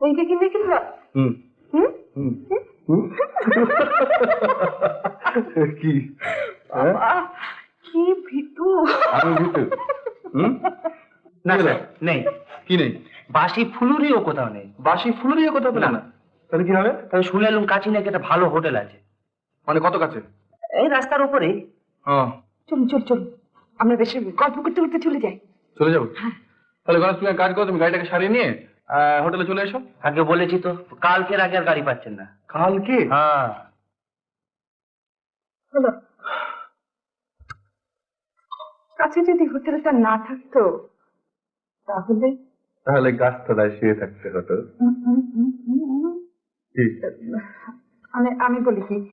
এইটা কি দেখিস? কি কি ভীতু! আমি ভীতু? না স্যার, নেই। কি নেই? বাসি ফুলুরিও কোথাও নেই। বাসি ফুলেরই কোথাও পেলে না? তাহলে কি হবে? তবে শুনে এলুম কাছে নাকি একটা ভালো হোটেল আছে। মানে কত কাছে? এই রাস্তার উপরেই। চলুন চলুন চলুন, আমরা বেশি গল্প করতে করতে চলে যাই। চলে যাবো? তাহলে গণেশ তুমি এক কাজ করো, তুমি গাড়িটাকে সারিয়ে নিয়ে হোটেলে চলে এসো। আগে বলেছি তো, কালকের আগে আর গাড়ি পাচ্ছেন না। কালকে? হ্যাঁ। হলো, কাছে যদি হোটেলটা না থাকতো তাহলে তাহলে গাছতলায় শুয়ে থাকতে হতো। আমি বলি কি,